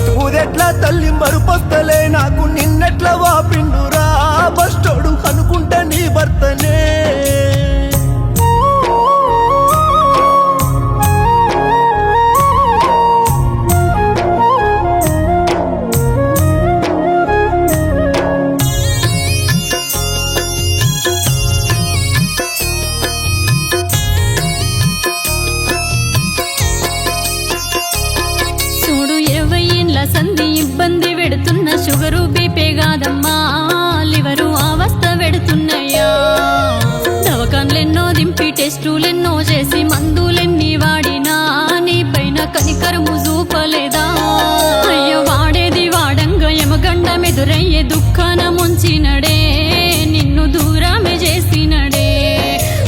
బతుకుదెట్లా తల్లి మరుపొస్తలే నాకు నిన్నెట్లా వాపిండురా బస్టోడు అనుకుంటా నీ భర్తనే సంధి ఇబ్బంది పెడుతున్న షుగరు బీపే కాదమ్మా లివరు అవస్థ పెడుతున్నాయా దవకాన్లెన్నో దింపి టెస్టులెన్నో చేసి మందులెన్ని వాడినా నీ పైన కనికరము చూపలేదా అయ్యో వాడేది వాడంగా యమగండ మెదురయ్యే దుఃఖాన ముంచినడే నిన్ను దూరమే చేసినడే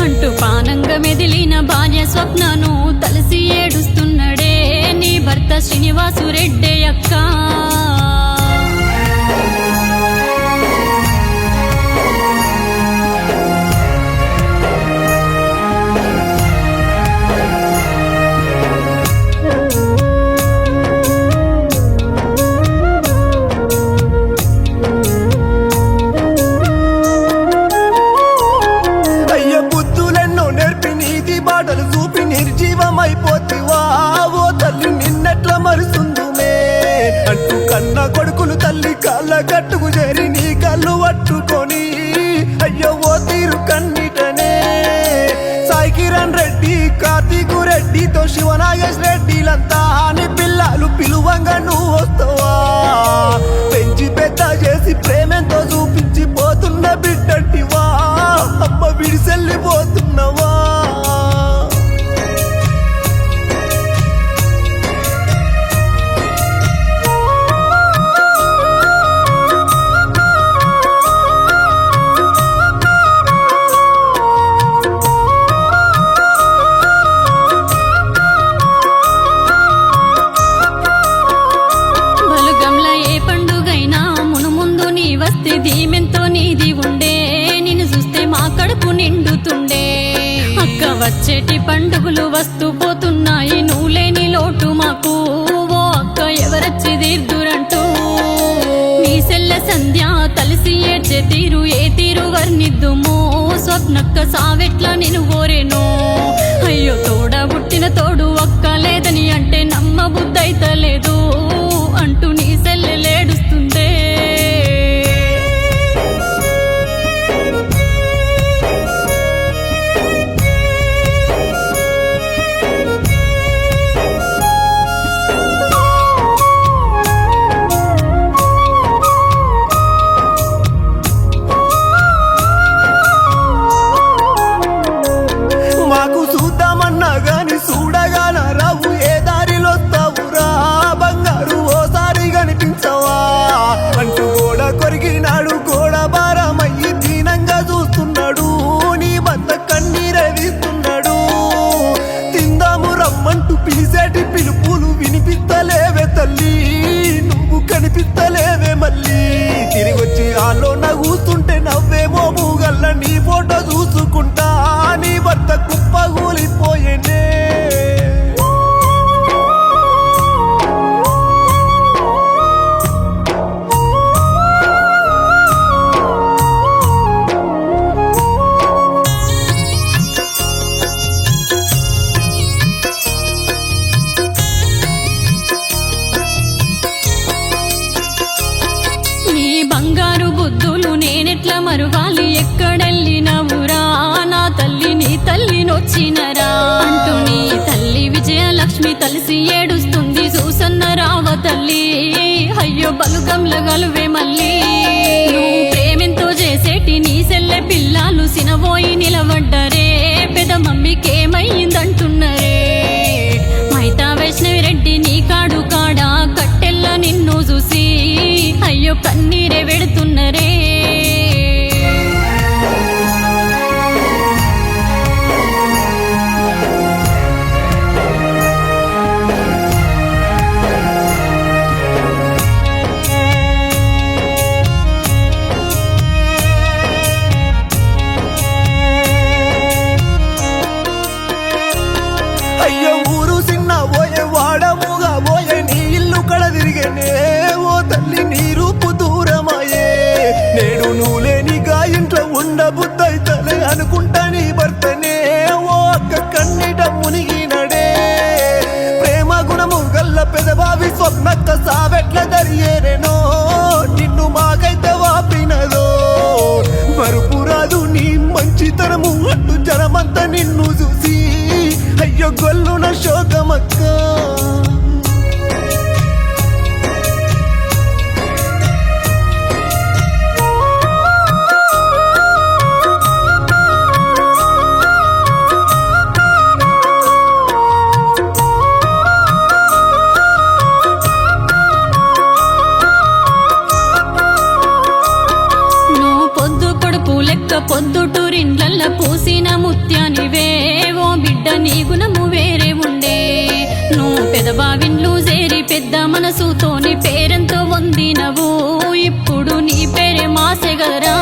అంటూ పానంగా మెదిలిన భార్య స్వప్నను తలసి ఏడుస్తున్నడే నీ భర్త శ్రీనివాసు రెడ్డి అక్క అయ్య బుద్ధులెన్నో నేర్పి నీతి బాటలు చూపి నిర్జీవమైపోతివా ఓ తల్లి నిన్నెట్లా మరుస్తుందుమే అంటూ కన్న కొడుకులు తల్లి కాళ్ళ కట్టుకు చేరి నీ కళ్ళు పట్టుకొని అయ్యో ఓ తీరు కన్నిటనే సాయి కిరణ్ రెడ్డి కార్తీకు రెడ్డితో శివనాగేష్ రెడ్డిలంతా అని పిల్లలు పిలువంగా నువ్వు వస్తావా పెంచి పెద్ద చేసి ప్రేమెంతో చూపించి పోతున్న బిడ్డంటివా అమ్మ విడిసెళ్ళిపోతున్నవా వస్తే దీమెంతో నీది ఉండే నిన్ను చూస్తే మా కడుపు నిండుతుండే అక్క వచ్చేటి పండుగలు వస్తూ పోతున్నాయి నువ్వు లేని లోటు మాకు ఓ అక్క ఎవరొచ్చి తీర్దురంటూ నీ సెల్ల సంధ్య తలసి ఏడ్చే తీరు ఏ తీరు వర్ణిద్దుమో స్వప్నక్క సావెట్లా నేను కోరేను అయ్యో తోడ పుట్టిన తోడు అక్క లేదని అంటే నమ్మ బుద్ధైతలేదు అంటూ నీ సెల్లెలేడుస్తుందే మాకు చూద్దామన్నా గాని చూడగాన రావు ఏ దారిలో తావురా బంగారు ఓసారి కనిపించవా అంటూ గోడ కొరిగినాడు గోడ భారమయ్యి దీనంగా చూస్తున్నాడు నీ భర్త కన్నీరే వీస్తున్నాడు తిందాము రమ్మంటూ పిలిచేటి పిలుపులు వినిపిస్తలేవే తల్లి నువ్వు కనిపిస్తలేవే మళ్ళీ తిరిగొచ్చి ఆలో కూస్తుంటే నవ్వేమో మూగల్ల నీ ఫోటో చూసుకుంటా నీ భర్త కుప్పగూలిపోయేనే నీ బంగారు బుద్ధులు నేనెట్లా మరువాలి ఎక్కడెళ్ళినవురా నా తల్లి నీ తల్లి నొచ్చినరా అంటూ నీ తల్లి విజయలక్ష్మి తలసి ఏడుస్తుంది చూసన్న రావ తల్లి అయ్యో బలుగంల గలువే మళ్ళీ నువ్వు ప్రేమెంతో చేసేటి నీ సెల్లె పిల్లలు సినబోయి నిలబడ్డరే పెద మమ్మీకేమైందంటున్నరే మైతా వైష్ణవి రెడ్డి నీ కాడు కాడా కట్టెల్ల నిన్ను చూసి అయ్యో కన్నీరే వెడుతున్నరే కరిగనే ఓ తల్లి నీ రూపు దూరమాయే నేడు నువ్వు లేనిగా ఇంట్లో ఉండబుద్దైతలే అనుకుంటా నీ భర్తనే ఓ అక్క కన్నీట మునిగినడే ప్రేమ గుణము గల్ల పెదబావి స్వప్నక్క సావెట్ల దరియేరేనో నిన్ను మాకైతే వాపినదో మరుపురాదు నీ మంచితనము అట్టు జనమంతా నిన్ను చూసి అయ్యో గొల్లున శోకమక్క పొద్దుటూరిండ్లల్ల పూసిన ముత్యానివే ఓ బిడ్డ నీ గుణము వేరే ఉండే నువ్వు పెదబావిన్లు చేరి పెద్ద మనసుతోని పేరెంతో వందినవు ఇప్పుడు నీ పేరే మాసెగరా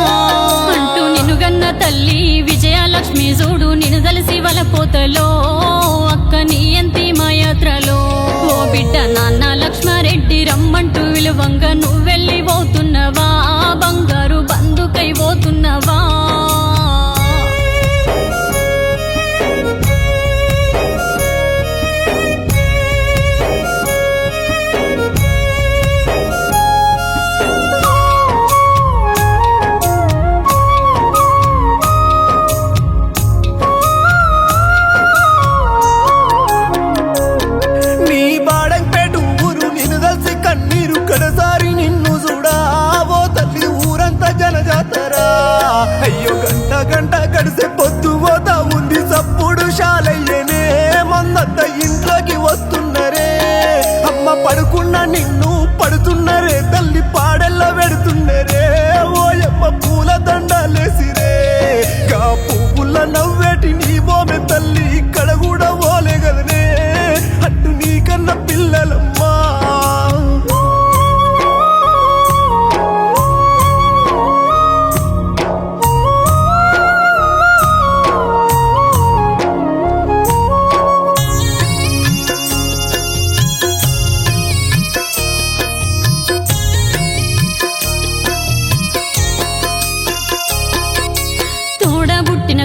అంటూ నిన్నుగన్న తల్లి విజయలక్ష్మి చూడు నిన్ను దలసి వలపోతలో అక్క నీ ఎంతి మాయాత్రలో ఓ బిడ్డ నాన్న లక్ష్మారెడ్డి రమ్మంటూ విలువంగ నువ్వెళ్ళి పోతున్నవా బంగారు బందుకై పోతున్నవా అయ్యో గంట గంట గడిసే పొద్దు పోతా ఉంది సప్పుడు శాలయ్యనే మందంతా ఇంట్లోకి వస్తున్నరే అమ్మ పడుకున్న నిన్ను పడుతున్నరే తల్లి పాడెల్ల పెడుతున్నరే ఓయమ్మ పూల దండాలేసిరే గా పువ్వుల నవ్వేటి నీ బోమె తల్లి ఇక్కడ కూడా ఓలే కదనే అట్టు నీకన్న పిల్లలమ్మా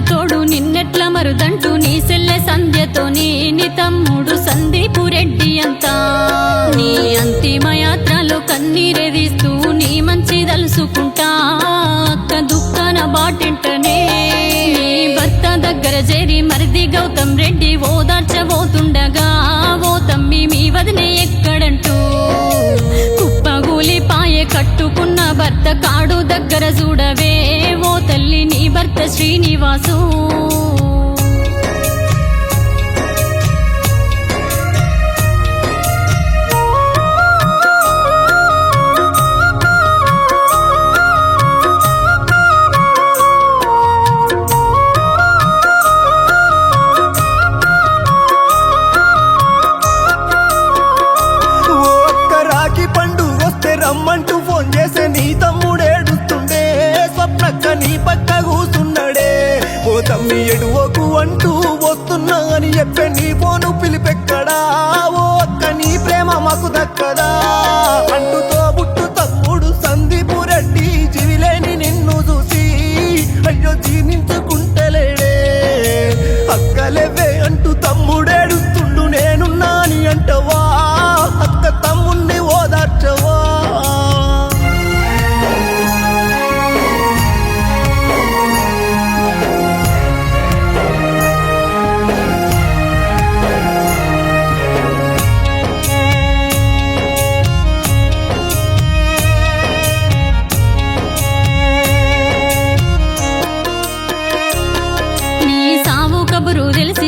తోడు నిన్నెట్ల మరుదంటూ నీ సెల్లె సంధ్యతోని నీ తమ్ముడు సందీపు రెడ్డి అంతా నీ అంతిమయాత్రలో కన్నీరెదిస్తూ నీ మంచి దలుసుకుంటా అక్క దుఃఖాన బాటింటనే నీ భర్త దగ్గర చేరి మరిది గౌతమ్ రెడ్డి ఓదార్చబోతుండగా ఓ తమ్మి మీ వదినే ఎక్కడంటూ కుప్పగూలి పాయే కట్టుకున్న భర్త కాడు దగ్గర చూడవే ఓ తల్లి నీ భర్త శ్రీనివాసు రమ్మంటూ ఫోన్ చేసే నీ తమ్ముడేడుస్తుండే స్వప్నక్క నీ పక్క కూసున్నాడే ఓ తమ్మి ఎడువకు అంటూ వస్తున్నా అని చెప్పే నీ ఫోను పిలిపెక్కడా ఓ అక్క నీ ప్రేమ మాకు దక్కదా అంటూ తోబుట్టు తమ్ముడు సందీపు రెడ్డి జీవిలేని నిన్ను చూసి అయ్యో జీర్ణించుకుంటలేడే అక్కలేవే అంటూ తమ్ముడేడుస్తుండు నేనున్నా అని అంటవా అక్క తమ్ముణ్ణి ఓదార్చవా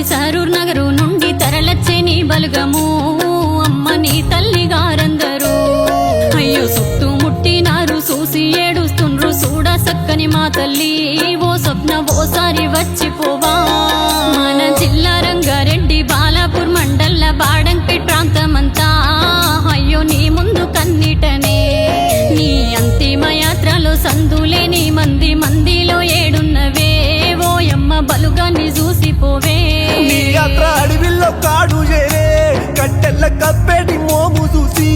సరూర్ నగరు నుండి తరలచ్చే నీ బలుగము అమ్మ నీ తల్లిగారందరూ అయ్యో సుత్తు ముట్టినారు చూసి ఏడుస్తుండ్రు చూడ సక్కని మా తల్లి ఓ స్వప్న ఓసారి వచ్చిపోవా మన జిల్లా రంగారెడ్డి బాలాపూర్ మండల్ల బాడంపేట్ ప్రాంతమంతా అయ్యో నీ ముందు కన్నిటనే నీ అంతిమ యాత్రలో సందులేని మంది మందిలో ఏడున్నవే ఓయమ్మ బలుగాన్ని చూసిపోవే నీ యాత్ర అడవిలో కాడు చేరే కట్టెల్ల కప్పేటి మోము చూసి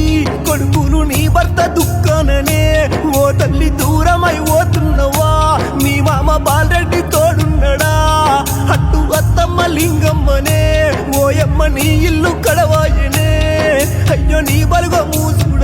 కొడుకులు నీ భర్త దుఃఖాననే ఓ తల్లి దూరమై పోతున్నవా మీ మామ బాలరెడ్డి తోడున్నడా అట్టు అత్తమ్మ లింగమ్మనే ఓయమ్మ నీ ఇల్లు కడవాయనే అయ్యో నీ బలుగ మూసుడ